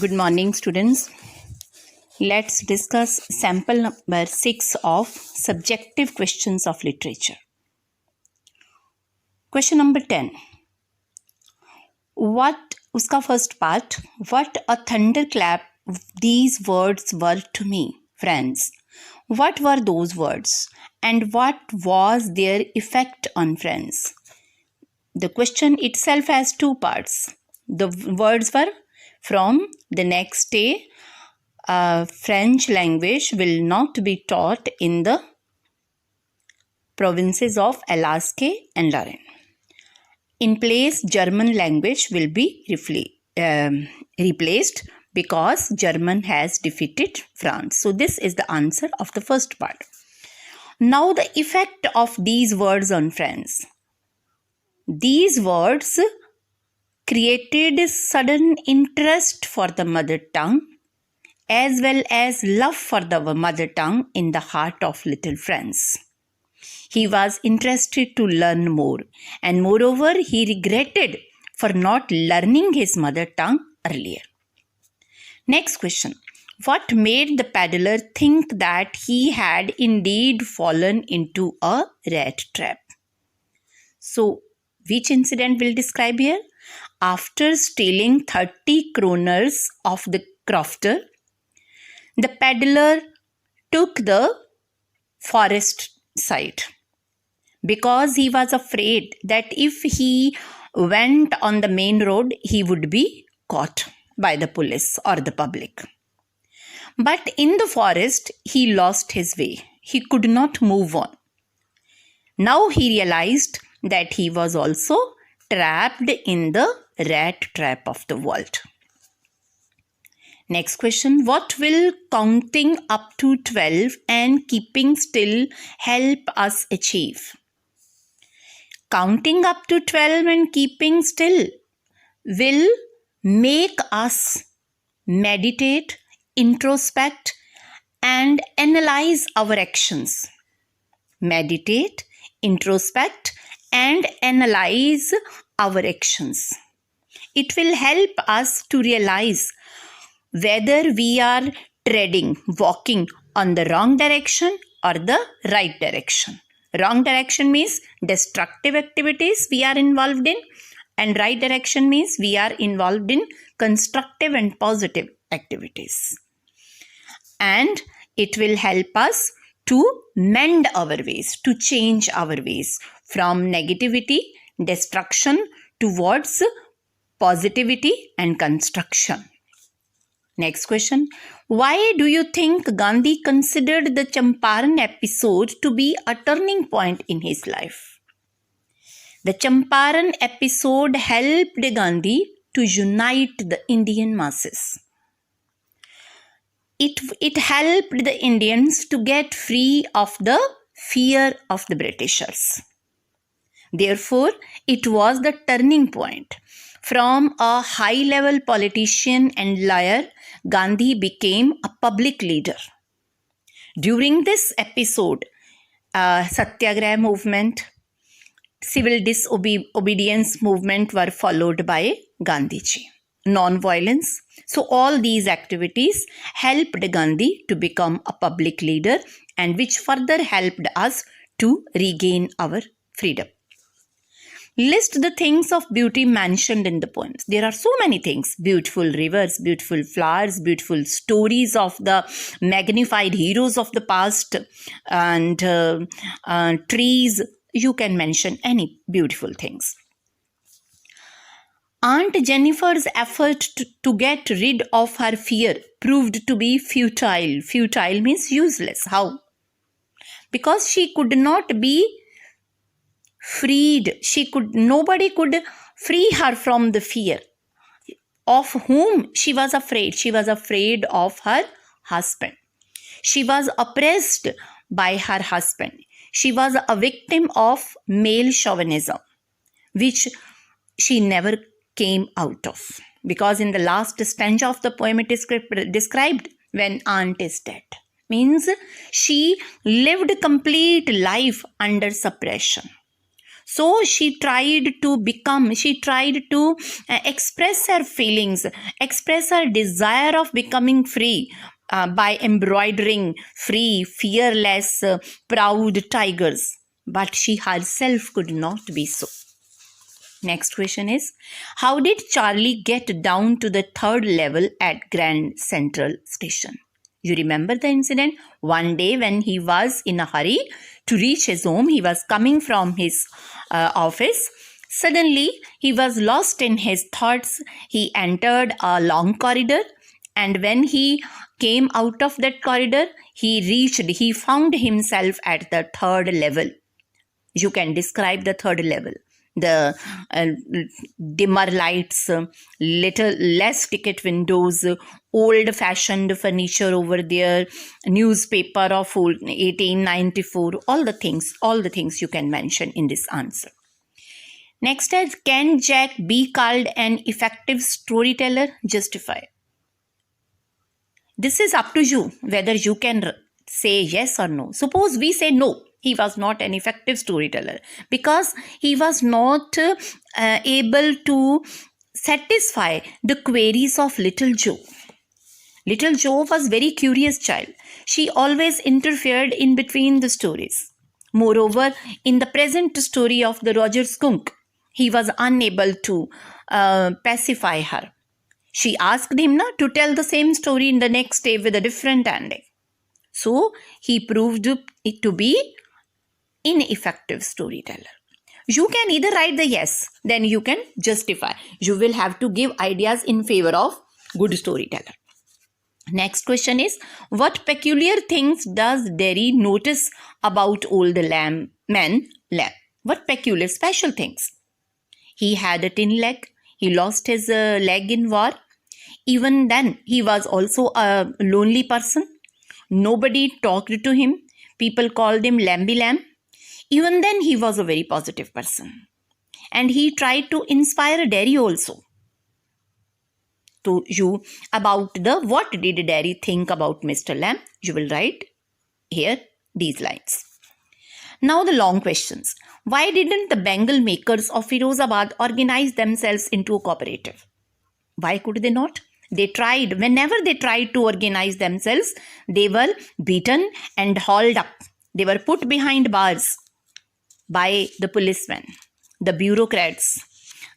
Good morning, students. Let's discuss sample number 6 of subjective questions of literature. Question number 10. Uska first part. What a thunderclap these words were to me, friends. What were those words? And what was their effect on friends? The question itself has two parts. The words were from the next day. French language will not be taught in the provinces of Alaska and Lorraine. In place, German language will be replaced because German has defeated France. So this is the answer of the first part. Now the effect of these words on France. These words created sudden interest for the mother tongue as well as love for the mother tongue in the heart of little Franz. He was interested to learn more, and moreover, he regretted for not learning his mother tongue earlier. Next question. What made the peddler think that he had indeed fallen into a rat trap? So, which incident will describe here? After stealing 30 kroners of the crofter, the peddler took the forest side because he was afraid that if he went on the main road, he would be caught by the police or the public. But in the forest, he lost his way. He could not move on. Now he realized that he was also trapped in the rat trap of the world. Next question. What will counting up to 12 and keeping still help us achieve? Counting up to 12 and keeping still will make us meditate, introspect, and analyze our actions. Meditate, introspect, and analyze our actions. It will help us to realize whether we are walking on the wrong direction or the right direction. Wrong direction means destructive activities we are involved in, and right direction means we are involved in constructive and positive activities. And it will help us to mend our ways, to change our ways from negativity, destruction towards positivity and construction. Next question. Why do you think Gandhi considered the Champaran episode to be a turning point in his life? The Champaran episode helped Gandhi to unite the Indian masses. It helped the Indians to get free of the fear of the Britishers. Therefore, it was the turning point. From a high-level politician and lawyer, Gandhi became a public leader. During this episode, Satyagraha movement, civil disobedience movement were followed by Gandhiji. Non-violence. So all these activities helped Gandhi to become a public leader, and which further helped us to regain our freedom. List the things of beauty mentioned in the poems. There are so many things. Beautiful rivers, beautiful flowers, beautiful stories of the magnified heroes of the past, and trees. You can mention any beautiful things. Aunt Jennifer's effort to get rid of her fear proved to be futile. Futile means useless. How? Because she could not be freed. Nobody could free her from the fear. Of whom she was afraid? She was afraid of her husband. She was oppressed by her husband. She was a victim of male chauvinism, which she never came out of. Because in the last stanza of the poem it is described when aunt is dead. Means she lived complete life under suppression. So she tried to express her feelings, express her desire of becoming free by embroidering free, fearless, proud tigers. But she herself could not be so. Next question is, how did Charlie get down to the third level at Grand Central Station? You remember the incident? One day when he was in a hurry to reach his home, he was coming from his office. Suddenly, he was lost in his thoughts. He entered a long corridor, and when he came out of that corridor, he found himself at the third level. You can describe the third level. The dimmer lights, little less ticket windows, old fashioned furniture over there, newspaper of 1894, all the things you can mention in this answer. Next is, can Jack be called an effective storyteller? Justify. This is up to you whether you can say yes or no. Suppose we say no, he was not an effective storyteller because he was not able to satisfy the queries of little Jo. Little Jo was a very curious child. She always interfered in between the stories. Moreover, in the present story of the Roger Skunk, he was unable to pacify her. She asked him to tell the same story in the next day with a different ending. So, he proved it to be ineffective storyteller. You can either write the yes, then you can justify. You will have to give ideas in favor of good storyteller. Next question is, what peculiar things does Derry notice about old man Lamb? What peculiar, special things? He had a tin leg. He lost his leg in war. Even then, he was also a lonely person. Nobody talked to him. People called him Lambie Lamb. Even then, he was a very positive person. And he tried to inspire Derry also. To you about what did Derry think about Mr. Lamb? You will write here these lines. Now the long questions. Why didn't the bangle makers of Firozabad organize themselves into a cooperative? Why could they not? They tried. Whenever they tried to organize themselves, they were beaten and hauled up. They were put behind bars by the policemen, the bureaucrats,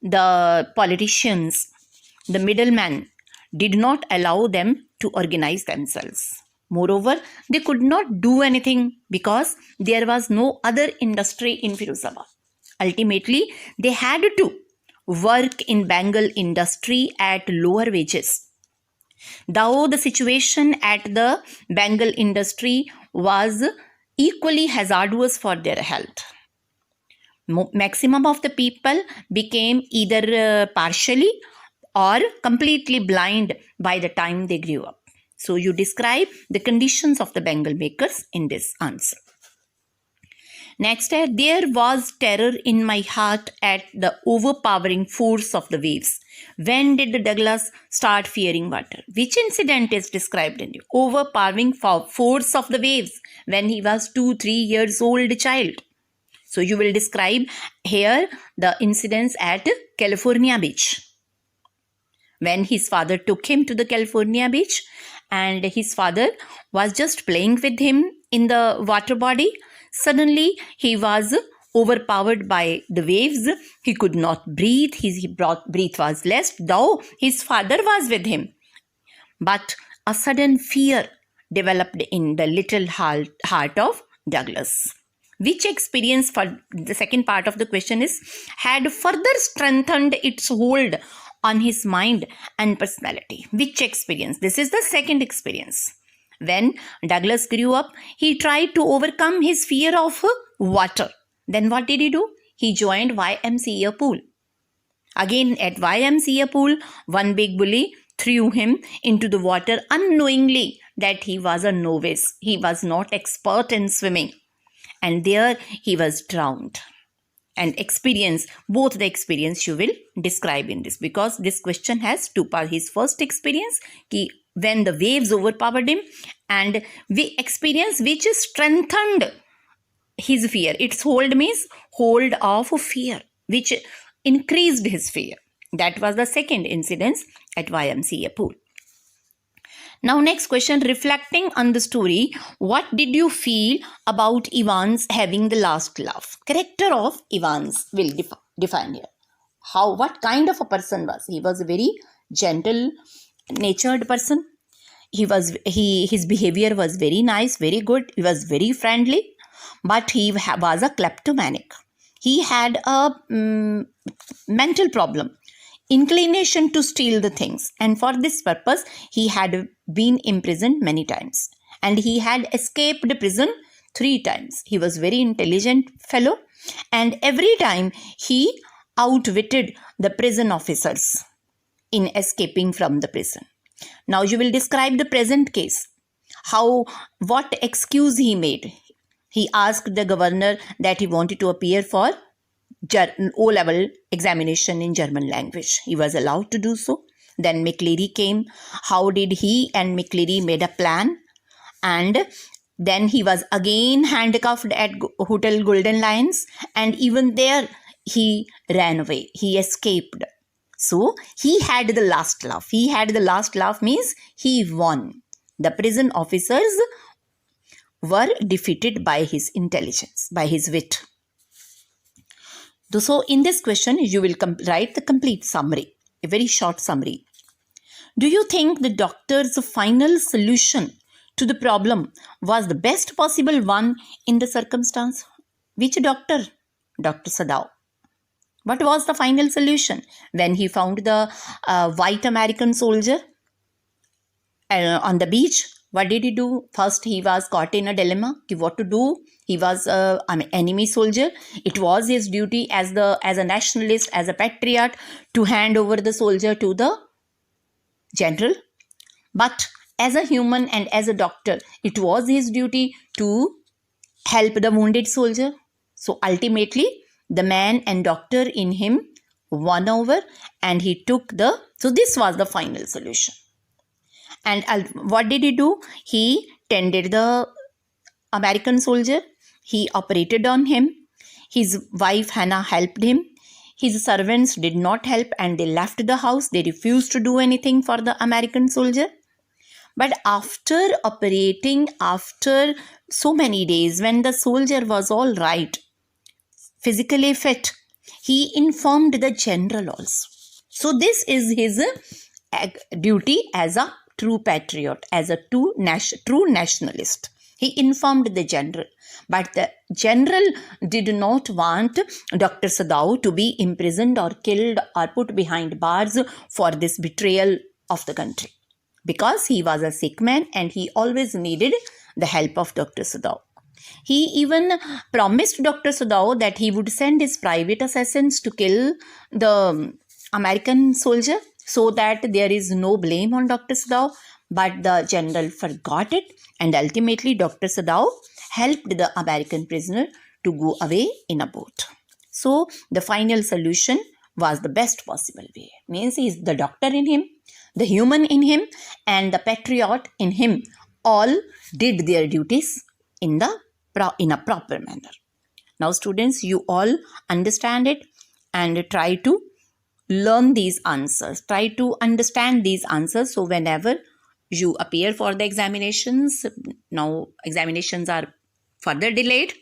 the politicians, the middlemen did not allow them to organize themselves. Moreover, they could not do anything because there was no other industry in Firozabad. Ultimately, they had to work in bangle industry at lower wages. Though the situation at the bangle industry was equally hazardous for their health. Maximum of the people became either partially or completely blind by the time they grew up. So you describe the conditions of the bangle makers in this answer. Next, there was terror in my heart at the overpowering force of the waves. When did Douglas start fearing water? Which incident is described in the overpowering force of the waves when he was 2-3 years old child? So you will describe here the incidents at California Beach. When his father took him to the California Beach and his father was just playing with him in the water body, suddenly he was overpowered by the waves. He could not breathe. His breath was less, though his father was with him. But a sudden fear developed in the little heart of Douglas. Which experience, for the second part of the question is, had further strengthened its hold on his mind and personality? Which experience? This is the second experience. When Douglas grew up, he tried to overcome his fear of water. Then what did he do? He joined YMCA pool. Again at YMCA pool, one big bully threw him into the water unknowingly that he was a novice. He was not expert in swimming. And there he was drowned. And experience, both the experience you will describe in this, because this question has two parts. His first experience, when the waves overpowered him, and the experience which strengthened his fear. Its hold means hold of fear, which increased his fear. That was the second incident at YMCA pool. Now, next question, reflecting on the story, what did you feel about Evans having the last laugh? Character of Evans will define here. What kind of a person was he? Was a very gentle natured person. His behavior was very nice, very good. He was very friendly, but he was a kleptomaniac. He had a mental problem, inclination to steal the things, and for this purpose he had been imprisoned many times, and he had escaped prison 3 times. He was very intelligent fellow, and every time he outwitted the prison officers in escaping from the prison. Now you will describe the present case. What excuse he made. He asked the governor that he wanted to appear for O-level examination in German language. He was allowed to do so. Then McLeary came. How did he and McLeary made a plan? And then he was again handcuffed at Hotel Golden Lions, and even there he ran away. He escaped. So he had the last laugh. He had the last laugh means he won. The prison officers were defeated by his intelligence, by his wit. So in this question, you will write the complete summary, a very short summary. Do you think the doctor's final solution to the problem was the best possible one in the circumstance? Which doctor? Dr. Sadao. What was the final solution? When he found the white American soldier on the beach, what did he do? First, he was caught in a dilemma. What to do? He was an enemy soldier. It was his duty as a nationalist, as a patriot, to hand over the soldier to the general. But as a human and as a doctor, it was his duty to help the wounded soldier. So ultimately, the man and doctor in him won over, and he took so this was the final solution. And what did he do? He tended the American soldier. He operated on him. His wife Hannah helped him. His servants did not help, and they left the house. They refused to do anything for the American soldier. But after operating, after so many days, when the soldier was all right, physically fit, he informed the general also. So this is his duty as a true patriot, as a true nationalist. He informed the general, but the general did not want Dr. Sadao to be imprisoned or killed or put behind bars for this betrayal of the country, because he was a sick man and he always needed the help of Dr. Sadao. He even promised Dr. Sadao that he would send his private assassins to kill the American soldier so that there is no blame on Dr. Sadao. But the general forgot it, and ultimately Dr. Sadao helped the American prisoner to go away in a boat. So the final solution was the best possible way. Means he is the doctor in him, the human in him, and the patriot in him all did their duties in a proper manner. Now students, you all understand it and try to learn these answers. Try to understand these answers. So whenever you appear for the examinations, now examinations are further delayed,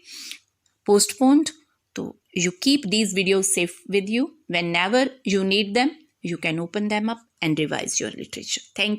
postponed. So you keep these videos safe with you. Whenever you need them, you can open them up and revise your literature. Thank you.